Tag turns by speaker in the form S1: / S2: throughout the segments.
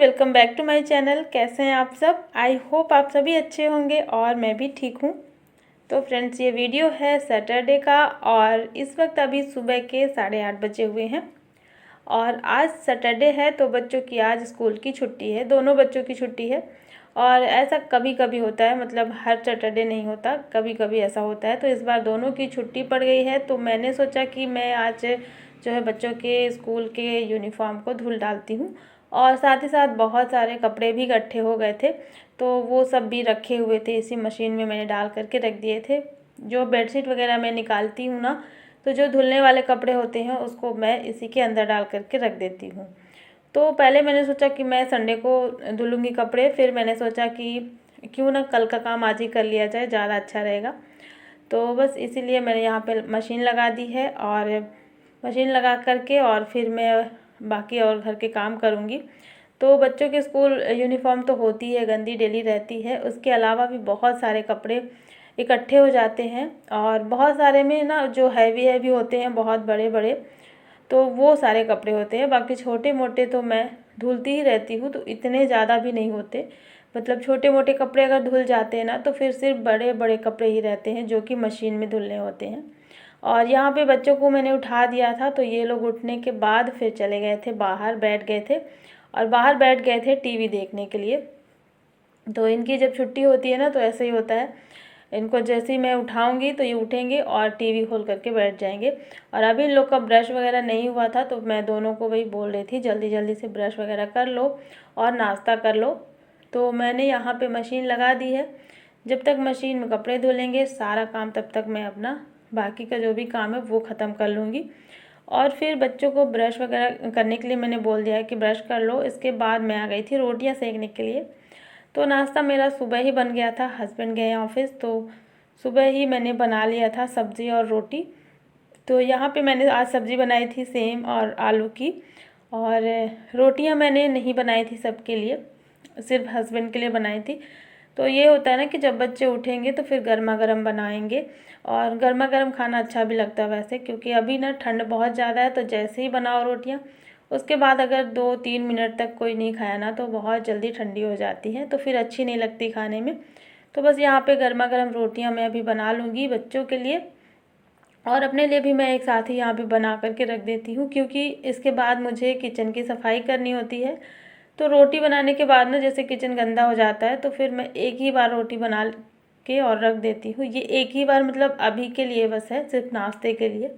S1: Welcome back to my channel. कैसे हैं आप सब? आई होप आप सभी अच्छे होंगे और मैं भी ठीक हूँ। तो फ्रेंड्स, ये वीडियो है सैटरडे का और इस वक्त अभी सुबह के 8:30 बजे हुए हैं। और आज सैटरडे है तो बच्चों की आज स्कूल की छुट्टी है, दोनों बच्चों की छुट्टी है। और ऐसा कभी कभी होता है, मतलब हर सैटरडे नहीं होता, कभी कभी ऐसा होता है। तो इस बार दोनों की छुट्टी पड़ गई है तो मैंने सोचा कि मैं आज जो है बच्चों के स्कूल के यूनिफॉर्म को धुल डालती हूँ। और साथ ही साथ बहुत सारे कपड़े भी इकट्ठे हो गए थे तो वो सब भी रखे हुए थे, इसी मशीन में मैंने डाल करके रख दिए थे। जो बेडशीट वगैरह मैं निकालती हूँ ना, तो जो धुलने वाले कपड़े होते हैं उसको मैं इसी के अंदर डाल करके रख देती हूँ। तो पहले मैंने सोचा कि मैं संडे को धुलूँगी कपड़े, फिर मैंने सोचा कि क्यों ना कल का काम आज ही कर लिया जाए, ज़्यादा अच्छा रहेगा। तो बस इसीलिए मैंने यहाँ पे मशीन लगा दी है और मशीन लगा करके और फिर मैं बाकी और घर के काम करूँगी। तो बच्चों के स्कूल यूनिफॉर्म तो होती है, गंदी डेली रहती है, उसके अलावा भी बहुत सारे कपड़े इकट्ठे हो जाते हैं। और बहुत सारे में ना जो हैवी हैवी होते हैं, बहुत बड़े बड़े, तो वो सारे कपड़े होते हैं। बाकी छोटे मोटे तो मैं धुलती ही रहती हूँ, तो इतने ज़्यादा भी नहीं होते। मतलब छोटे मोटे कपड़े अगर धुल जाते हैं ना तो फिर सिर्फ बड़े बड़े कपड़े ही रहते हैं जो कि मशीन में धुलने होते हैं। और यहाँ पे बच्चों को मैंने उठा दिया था तो ये लोग उठने के बाद फिर चले गए थे बाहर, बैठ गए थे और बाहर बैठ गए थे टीवी देखने के लिए। तो इनकी जब छुट्टी होती है ना तो ऐसे ही होता है, इनको जैसे ही मैं उठाऊंगी तो ये उठेंगे और टीवी खोल करके बैठ जाएंगे। और अभी इन लोग का ब्रश वगैरह नहीं हुआ था तो मैं दोनों को वही बोल रही थी जल्दी जल्दी से ब्रश वगैरह कर लो और नाश्ता कर लो। तो मैंने यहाँ पे मशीन लगा दी है। जब तक मशीन में कपड़े धुलेंगे सारा काम, तब तक मैं अपना बाकी का जो भी काम है वो ख़त्म कर लूँगी। और फिर बच्चों को ब्रश वगैरह करने के लिए मैंने बोल दिया है कि ब्रश कर लो। इसके बाद मैं आ गई थी रोटियां सेकने के लिए। तो नाश्ता मेरा सुबह ही बन गया था, हस्बैंड गए ऑफिस तो सुबह ही मैंने बना लिया था सब्ज़ी और रोटी। तो यहाँ पे मैंने आज सब्ज़ी बनाई थी सेम और आलू की, और रोटियाँ मैंने नहीं बनाई थी सबके लिए, सिर्फ हस्बैंड के लिए बनाई थी। तो ये होता है ना कि जब बच्चे उठेंगे तो फिर गर्मा गर्म बनाएंगे, और गर्मा गर्म खाना अच्छा भी लगता है वैसे, क्योंकि अभी ना ठंड बहुत ज़्यादा है। तो जैसे ही बनाओ रोटियाँ, उसके बाद अगर 2-3 मिनट तक कोई नहीं खाया ना तो बहुत जल्दी ठंडी हो जाती हैं, तो फिर अच्छी नहीं लगती खाने में। तो बस यहाँ पे गर्मा गर्म रोटियाँ मैं अभी बना लूँगी बच्चों के लिए, और अपने लिए भी मैं एक साथ ही यहाँ पे बना करके रख देती हूँ, क्योंकि इसके बाद मुझे किचन की सफाई करनी होती है। तो रोटी बनाने के बाद ना जैसे किचन गंदा हो जाता है तो फिर मैं एक ही बार रोटी बना के और रख देती हूँ। ये एक ही बार, मतलब अभी के लिए बस है, सिर्फ नाश्ते के लिए।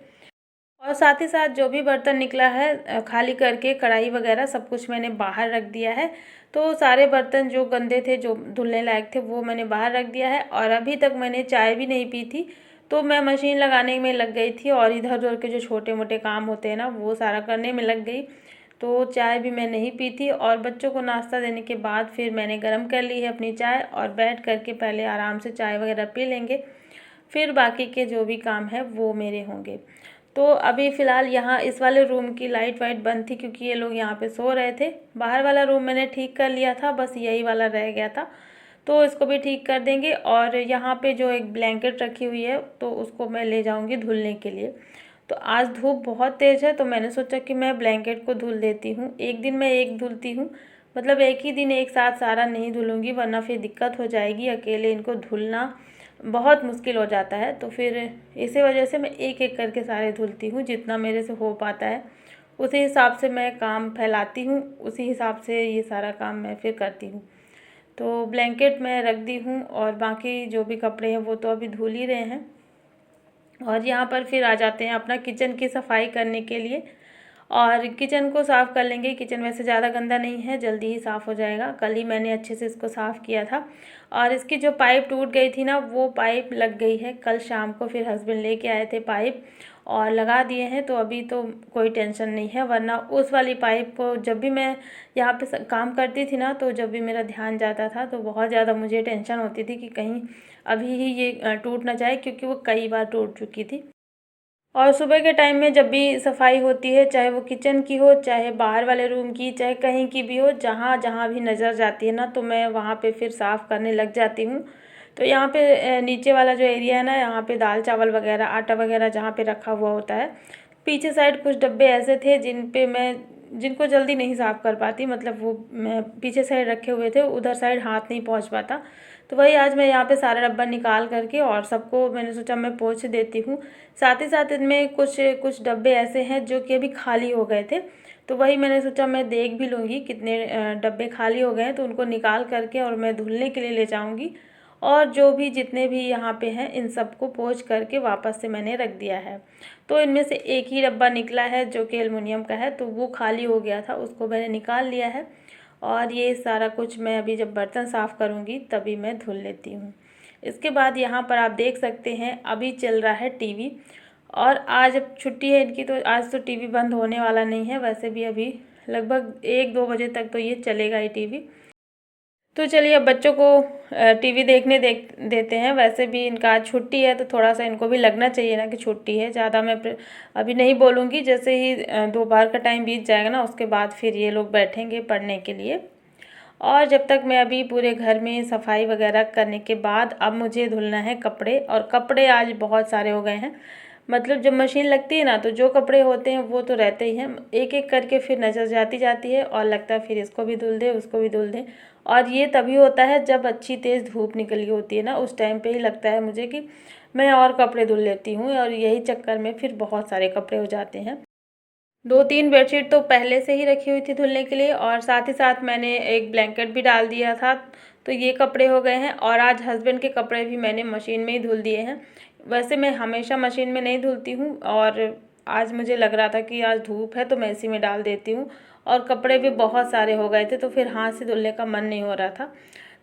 S1: और साथ ही साथ जो भी बर्तन निकला है खाली करके, कढ़ाई वगैरह सब कुछ मैंने बाहर रख दिया है। तो सारे बर्तन जो गंदे थे, जो धुलने लायक थे, वो मैंने बाहर रख दिया है। और अभी तक मैंने चाय भी नहीं पी थी, तो मैं मशीन लगाने में लग गई थी और इधर उधर के जो छोटे मोटे काम होते हैं ना वो सारा करने में लग गई। तो चाय भी मैं नहीं पी थी, और बच्चों को नाश्ता देने के बाद फिर मैंने गर्म कर ली है अपनी चाय, और बैठ करके पहले आराम से चाय वगैरह पी लेंगे, फिर बाकी के जो भी काम है वो मेरे होंगे। तो अभी फ़िलहाल यहाँ इस वाले रूम की लाइट वाइट बंद थी क्योंकि ये लोग यहाँ पे सो रहे थे। बाहर वाला रूम मैंने ठीक कर लिया था, बस यही वाला रह गया था, तो इसको भी ठीक कर देंगे। और यहाँ पे जो एक ब्लैंकेट रखी हुई है तो उसको मैं ले जाऊँगी धुलने के लिए। तो आज धूप बहुत तेज़ है तो मैंने सोचा कि मैं ब्लैंकेट को धुल देती हूँ। एक दिन मैं एक धुलती हूँ, मतलब एक ही दिन एक साथ सारा नहीं धुलूँगी, वरना फिर दिक्कत हो जाएगी, अकेले इनको धुलना बहुत मुश्किल हो जाता है। तो फिर इसी वजह से मैं एक एक करके सारे धुलती हूँ, जितना मेरे से हो पाता है उसी हिसाब से मैं काम फैलाती हूँ, उसी हिसाब से ये सारा काम मैं फिर करती हूँ। तो ब्लैंकेट मैं रख दी हूँ और बाकी जो भी कपड़े हैं वो तो अभी धुल ही रहे हैं। और यहाँ पर फिर आ जाते हैं अपना किचन की सफाई करने के लिए, और किचन को साफ़ कर लेंगे। किचन वैसे ज़्यादा गंदा नहीं है, जल्दी ही साफ़ हो जाएगा। कल ही मैंने अच्छे से इसको साफ़ किया था। और इसकी जो पाइप टूट गई थी ना, वो पाइप लग गई है कल शाम को, फिर हस्बैंड लेके आए थे पाइप और लगा दिए हैं। तो अभी तो कोई टेंशन नहीं है, वरना उस वाली पाइप को जब भी मैं यहाँ पे काम करती थी ना, तो जब भी मेरा ध्यान जाता था तो बहुत ज़्यादा मुझे टेंशन होती थी कि कहीं अभी ही ये टूट ना जाए, क्योंकि वो कई बार टूट चुकी थी। और सुबह के टाइम में जब भी सफाई होती है, चाहे वो किचन की हो, चाहे बाहर वाले रूम की, चाहे कहीं की भी हो, जहाँ जहाँ भी नज़र जाती है ना, तो मैं वहाँ पे फिर साफ़ करने लग जाती हूँ। तो यहाँ पे नीचे वाला जो एरिया है ना, यहाँ पे दाल चावल वगैरह, आटा वगैरह जहाँ पे रखा हुआ होता है, पीछे साइड कुछ डब्बे ऐसे थे जिन पे मैं जिनको जल्दी नहीं साफ़ कर पाती, मतलब वो मैं पीछे साइड रखे हुए थे, उधर साइड हाथ नहीं पहुंच पाता। तो वही आज मैं यहाँ पे सारा डब्बा निकाल करके और सबको मैंने सोचा मैं पोंछ देती हूँ। साथ ही साथ इनमें कुछ कुछ डब्बे ऐसे हैं जो कि अभी खाली हो गए थे, तो वही मैंने सोचा मैं देख भी लूँगी कितने डब्बे खाली हो गए हैं, तो उनको निकाल करके और मैं धुलने के लिए ले जाऊँगी। और जो भी जितने भी यहाँ पे हैं इन सबको पोंछ करके वापस से मैंने रख दिया है। तो इनमें से एक ही डब्बा निकला है जो कि एल्युमिनियम का है, तो वो खाली हो गया था, उसको मैंने निकाल लिया है। और ये सारा कुछ मैं अभी जब बर्तन साफ़ करूँगी तभी मैं धुल लेती हूँ। इसके बाद यहाँ पर आप देख सकते हैं अभी चल रहा है टीवी, और आज अब छुट्टी है इनकी, तो आज तो टीवी बंद होने वाला नहीं है। वैसे भी अभी लगभग 1-2 बजे तक तो ये चलेगा ही टीवी। तो चलिए अब बच्चों को टीवी देखने देते हैं। वैसे भी इनका आज छुट्टी है, तो थोड़ा सा इनको भी लगना चाहिए ना कि छुट्टी है। ज़्यादा मैं अभी नहीं बोलूँगी, जैसे ही दोपहर का टाइम बीत जाएगा ना उसके बाद फिर ये लोग बैठेंगे पढ़ने के लिए। और जब तक मैं अभी पूरे घर में सफाई वगैरह करने के बाद अब मुझे धुलना है कपड़े, और कपड़े आज बहुत सारे हो गए हैं। मतलब जब मशीन लगती है ना तो जो कपड़े होते हैं वो तो रहते ही हैं, एक एक करके फिर नज़र जाती है और लगता है फिर इसको भी धुल दे उसको भी धुल दे। और ये तभी होता है जब अच्छी तेज़ धूप निकली होती है ना, उस टाइम पे ही लगता है मुझे कि मैं और कपड़े धुल लेती हूँ, और यही चक्कर में फिर बहुत सारे कपड़े हो जाते हैं। 2-3 बेडशीट तो पहले से ही रखी हुई थी धुलने के लिए, और साथ ही साथ मैंने एक ब्लैंकेट भी डाल दिया था, तो ये कपड़े हो गए हैं। और आज हस्बैंड के कपड़े भी मैंने मशीन में ही धुल दिए हैं। वैसे मैं हमेशा मशीन में नहीं धुलती हूँ, और आज मुझे लग रहा था कि आज धूप है तो मैं इसी में डाल देती हूँ, और कपड़े भी बहुत सारे हो गए थे तो फिर हाथ से धुलने का मन नहीं हो रहा था।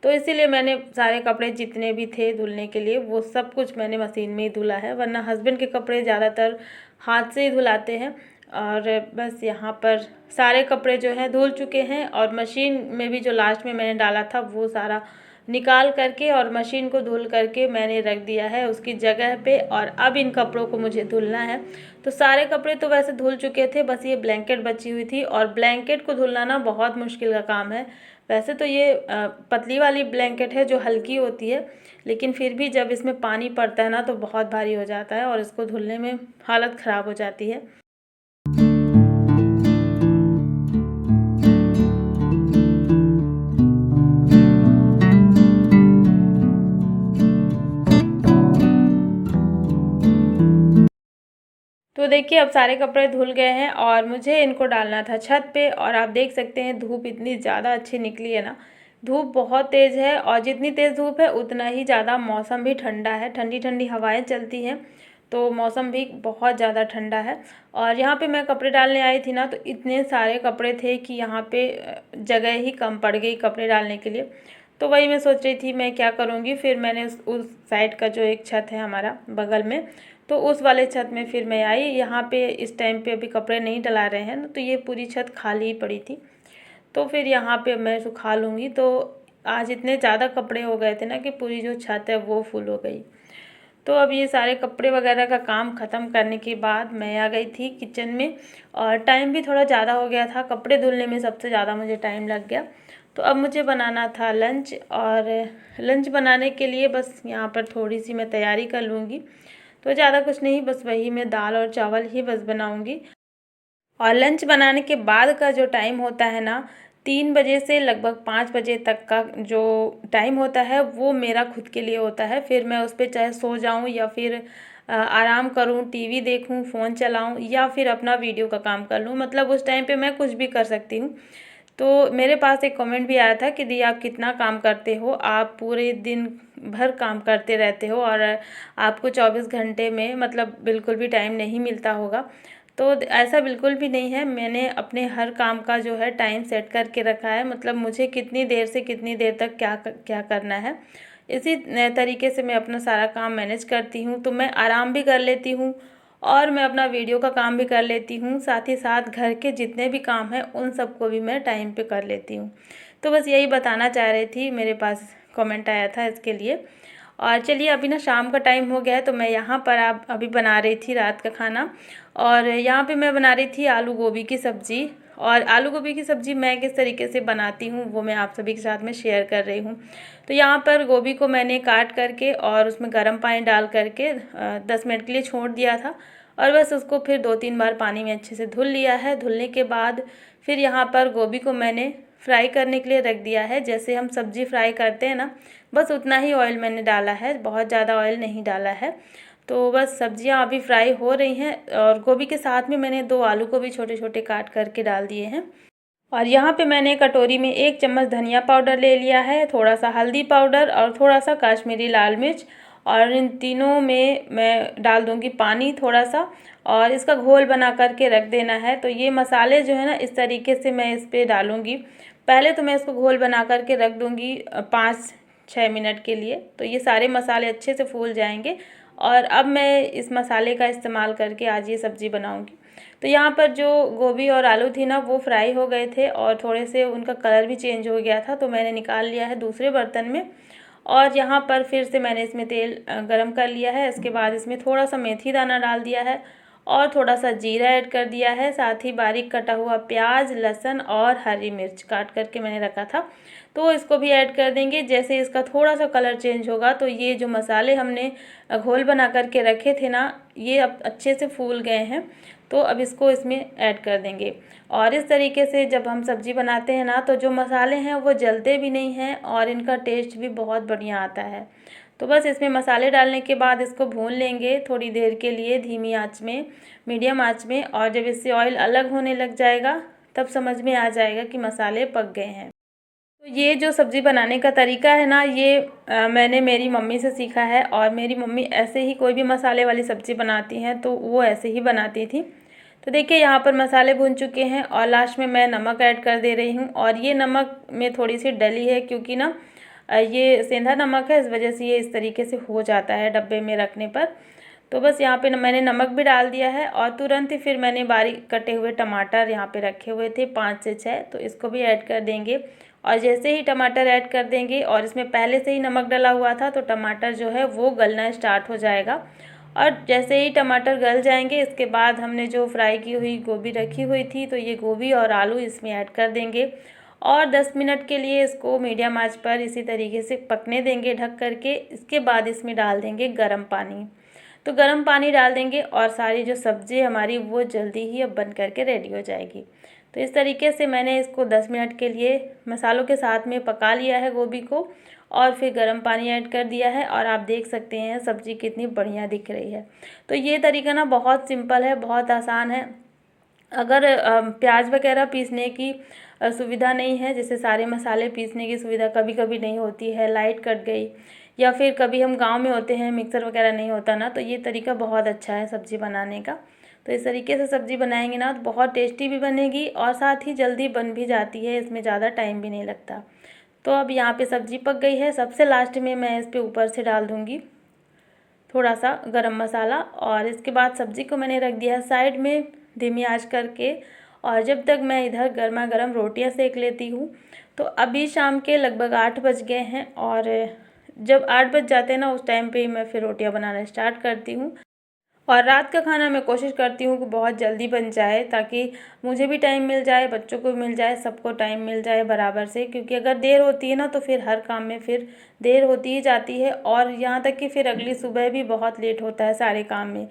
S1: तो इसीलिए मैंने सारे कपड़े जितने भी थे धुलने के लिए वो सब कुछ मैंने मशीन में ही धुला है, वरना हस्बैंड के कपड़े ज़्यादातर हाथ से ही धुलाते हैं। और बस यहाँ पर सारे कपड़े जो हैं धुल चुके हैं, और मशीन में भी जो लास्ट में मैंने डाला था वो सारा निकाल करके और मशीन को धुल करके मैंने रख दिया है उसकी जगह पे। और अब इन कपड़ों को मुझे धुलना है। तो सारे कपड़े तो वैसे धुल चुके थे, बस ये ब्लैंकेट बची हुई थी, और ब्लैंकेट को धुलना ना बहुत मुश्किल का काम है। वैसे तो ये पतली वाली ब्लैंकेट है जो हल्की होती है, लेकिन फिर भी जब इसमें पानी पड़ता है ना तो बहुत भारी हो जाता है, और इसको धुलने में हालत ख़राब हो जाती है। तो देखिए अब सारे कपड़े धुल गए हैं, और मुझे इनको डालना था छत पे। और आप देख सकते हैं धूप इतनी ज़्यादा अच्छी निकली है ना, धूप बहुत तेज़ है, और जितनी तेज़ धूप है उतना ही ज़्यादा मौसम भी ठंडा है, ठंडी ठंडी हवाएं चलती हैं, तो मौसम भी बहुत ज़्यादा ठंडा है। और यहाँ पे मैं कपड़े डालने आई थी ना, तो इतने सारे कपड़े थे कि यहाँ पे जगह ही कम पड़ गई कपड़े डालने के लिए। तो वही मैं सोच रही थी मैं क्या करूँगी। फिर मैंने उस साइड का जो एक छत है हमारा बगल में, तो उस वाले छत में फिर मैं आई। यहाँ पे इस टाइम पे अभी कपड़े नहीं डला रहे हैं ना, तो ये पूरी छत खाली ही पड़ी थी, तो फिर यहाँ पे मैं सुखा लूँगी। तो आज इतने ज़्यादा कपड़े हो गए थे ना कि पूरी जो छत है वो फुल हो गई। तो अब ये सारे कपड़े वगैरह का काम ख़त्म करने के बाद मैं आ गई थी किचन में, और टाइम भी थोड़ा ज़्यादा हो गया था, कपड़े धुलने में सबसे ज़्यादा मुझे टाइम लग गया। तो अब मुझे बनाना था लंच, और लंच बनाने के लिए बस यहाँ पर थोड़ी सी मैं तैयारी कर लूँगी। तो ज़्यादा कुछ नहीं, बस वही मैं दाल और चावल ही बस बनाऊँगी। और लंच बनाने के बाद का जो टाइम होता है ना, 3 बजे से लगभग 5 बजे तक का जो टाइम होता है वो मेरा खुद के लिए होता है। फिर मैं उस पे चाहे सो जाऊँ या फिर आराम करूँ, टीवी देखूँ, फ़ोन चलाऊँ, या फिर अपना वीडियो का काम कर लूँ, मतलब उस टाइम पे मैं कुछ भी कर सकती हूँ। तो मेरे पास एक कमेंट भी आया था कि दी आप कितना काम करते हो, आप पूरे दिन भर काम करते रहते हो और आपको 24 घंटे में मतलब बिल्कुल भी टाइम नहीं मिलता होगा। तो ऐसा बिल्कुल भी नहीं है, मैंने अपने हर काम का जो है टाइम सेट करके रखा है, मतलब मुझे कितनी देर से कितनी देर तक क्या करना है, इसी तरीके से मैं अपना सारा काम मैनेज करती हूँ। तो मैं आराम भी कर लेती हूँ और मैं अपना वीडियो का काम भी कर लेती हूँ, साथ ही साथ घर के जितने भी काम हैं उन सबको भी मैं टाइम पे कर लेती हूँ। तो बस यही बताना चाह रही थी, मेरे पास कमेंट आया था इसके लिए। और चलिए अभी ना शाम का टाइम हो गया है, तो मैं यहाँ पर अभी बना रही थी रात का खाना, और यहाँ पे मैं बना रही थी आलू गोभी की सब्ज़ी। और आलू गोभी की सब्ज़ी मैं किस तरीके से बनाती हूँ वो मैं आप सभी के साथ में शेयर कर रही हूँ। तो यहाँ पर गोभी को मैंने काट करके और उसमें गर्म पानी डाल करके 10 मिनट के लिए छोड़ दिया था, और बस उसको फिर 2-3 बार पानी में अच्छे से धुल लिया है। धुलने के बाद फिर यहाँ पर गोभी को मैंने फ्राई करने के लिए रख दिया है। जैसे हम सब्ज़ी फ्राई करते हैं ना, बस उतना ही ऑयल मैंने डाला है, बहुत ज़्यादा ऑयल नहीं डाला है। तो बस सब्जियां अभी फ्राई हो रही हैं और गोभी के साथ में मैंने 2 आलू को भी छोटे छोटे काट करके डाल दिए हैं। और यहाँ पे मैंने कटोरी में 1 चम्मच धनिया पाउडर ले लिया है, थोड़ा सा हल्दी पाउडर और थोड़ा सा कश्मीरी लाल मिर्च, और इन तीनों में मैं डाल दूँगी पानी थोड़ा सा, और इसका घोल बना करके रख देना है। तो ये मसाले जो है ना, इस तरीके से मैं इस पर डालूँगी। पहले तो मैं इसको घोल बना करके रख दूँगी 5-6 मिनट के लिए, तो ये सारे मसाले अच्छे से फूल जाएंगे। और अब मैं इस मसाले का इस्तेमाल करके आज ये सब्ज़ी बनाऊँगी। तो यहाँ पर जो गोभी और आलू थी ना, वो फ्राई हो गए थे और थोड़े से उनका कलर भी चेंज हो गया था, तो मैंने निकाल लिया है दूसरे बर्तन में। और यहाँ पर फिर से मैंने इसमें तेल गरम कर लिया है। इसके बाद इसमें थोड़ा सा मेथी दाना डाल दिया है और थोड़ा सा जीरा ऐड कर दिया है। साथ ही बारीक कटा हुआ प्याज, लहसुन और हरी मिर्च काट करके मैंने रखा था, तो इसको भी ऐड कर देंगे। जैसे इसका थोड़ा सा कलर चेंज होगा तो ये जो मसाले हमने घोल बना करके रखे थे ना, ये अब अच्छे से फूल गए हैं, तो अब इसको इसमें ऐड कर देंगे। और इस तरीके से जब हम सब्ज़ी बनाते हैं ना, तो जो मसाले हैं वो जलते भी नहीं हैं और इनका टेस्ट भी बहुत बढ़िया आता है। तो बस इसमें मसाले डालने के बाद इसको भून लेंगे थोड़ी देर के लिए धीमी आंच में, मीडियम आंच में। और जब इससे ऑयल अलग होने लग जाएगा तब समझ में आ जाएगा कि मसाले पक गए हैं। तो ये जो सब्ज़ी बनाने का तरीका है ना, ये मैंने मेरी मम्मी से सीखा है। और मेरी मम्मी ऐसे ही कोई भी मसाले वाली सब्ज़ी बनाती हैं तो वो ऐसे ही बनाती थी। तो देखिए यहाँ पर मसाले भून चुके हैं और लास्ट में मैं नमक ऐड कर दे रही हूँ। और ये नमक में थोड़ी सी डली है, क्योंकि ना ये सेंधा नमक है, इस वजह से ये इस तरीके से हो जाता है डब्बे में रखने पर। तो बस यहाँ पे मैंने नमक भी डाल दिया है और तुरंत ही फिर मैंने बारीक कटे हुए टमाटर यहाँ पे रखे हुए थे 5 से 6, तो इसको भी ऐड कर देंगे। और जैसे ही टमाटर ऐड कर देंगे, और इसमें पहले से ही नमक डला हुआ था, तो टमाटर जो है वो गलना स्टार्ट हो जाएगा। और जैसे ही टमाटर गल जाएंगे, इसके बाद हमने जो फ्राई की हुई गोभी रखी हुई थी, तो ये गोभी और आलू इसमें ऐड कर देंगे और 10 मिनट के लिए इसको मीडियम आंच पर इसी तरीके से पकने देंगे ढक करके। इसके बाद इसमें डाल देंगे गर्म पानी। तो गर्म पानी डाल देंगे और सारी जो सब्ज़ी हमारी वो जल्दी ही अब बन करके रेडी हो जाएगी। तो इस तरीके से मैंने इसको 10 मिनट के लिए मसालों के साथ में पका लिया है गोभी को, और फिर गर्म पानी ऐड कर दिया है। और आप देख सकते हैं सब्ज़ी कितनी बढ़िया दिख रही है। तो ये तरीका ना बहुत सिंपल है, बहुत आसान है। अगर प्याज वगैरह पीसने की सुविधा नहीं है, जैसे सारे मसाले पीसने की सुविधा कभी कभी नहीं होती है, लाइट कट गई, या फिर कभी हम गांव में होते हैं मिक्सर वगैरह नहीं होता ना, तो ये तरीका बहुत अच्छा है सब्ज़ी बनाने का। तो इस तरीके से सब्ज़ी बनाएंगे ना तो बहुत टेस्टी भी बनेगी और साथ ही जल्दी बन भी जाती है, इसमें ज़्यादा टाइम भी नहीं लगता। तो अब यहाँ पे सब्ज़ी पक गई है। सबसे लास्ट में मैं इस पर ऊपर से डाल दूँगी थोड़ा सा गरम मसाला, और इसके बाद सब्ज़ी को मैंने रख दिया है साइड में धीमी आंच करके। और जब तक मैं इधर गर्मा गर्म रोटियां सेक लेती हूँ। तो अभी शाम के लगभग 8 बज गए हैं, और जब 8 बज जाते हैं ना, उस टाइम पे ही मैं फिर रोटियां बनाना स्टार्ट करती हूँ। और रात का खाना मैं कोशिश करती हूँ कि बहुत जल्दी बन जाए, ताकि मुझे भी टाइम मिल जाए, बच्चों को भी मिल जाए, सबको टाइम मिल जाए बराबर से। क्योंकि अगर देर होती है ना, तो फिर हर काम में फिर देर होती ही जाती है, और यहाँ तक कि फिर अगली सुबह भी बहुत लेट होता है सारे काम में।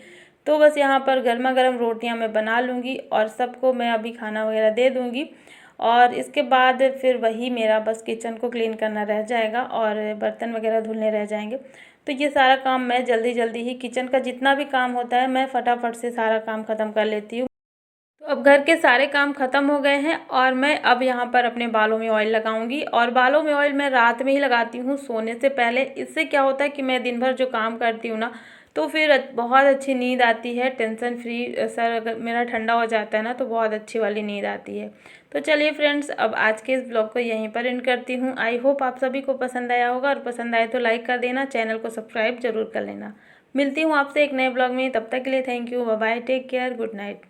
S1: तो बस यहाँ पर गर्मा गर्म रोटियाँ मैं बना लूँगी और सबको मैं अभी खाना वगैरह दे दूँगी। और इसके बाद फिर वही मेरा बस किचन को क्लीन करना रह जाएगा और बर्तन वगैरह धुलने रह जाएंगे। तो ये सारा काम मैं जल्दी जल्दी ही, किचन का जितना भी काम होता है मैं फटाफट से सारा काम ख़त्म कर लेती हूँ। तो अब घर के सारे काम ख़त्म हो गए हैं, और मैं अब यहाँ पर अपने बालों में ऑयल लगाऊंगी। और बालों में ऑयल मैं रात में ही लगाती हूँ सोने से पहले। इससे क्या होता है कि मैं दिन भर जो काम करती हूँ ना, तो फिर बहुत अच्छी नींद आती है, टेंशन फ्री। सर अगर मेरा ठंडा हो जाता है ना, तो बहुत अच्छी वाली नींद आती है। तो चलिए फ्रेंड्स, अब आज के इस ब्लॉग को यहीं पर एंड करती हूँ। आई होप आप सभी को पसंद आया होगा, और पसंद आए तो लाइक कर देना, चैनल को सब्सक्राइब जरूर कर लेना। मिलती हूँ आपसे एक नए ब्लॉग में, तब तक के लिए thank you, bye bye, take care, good night.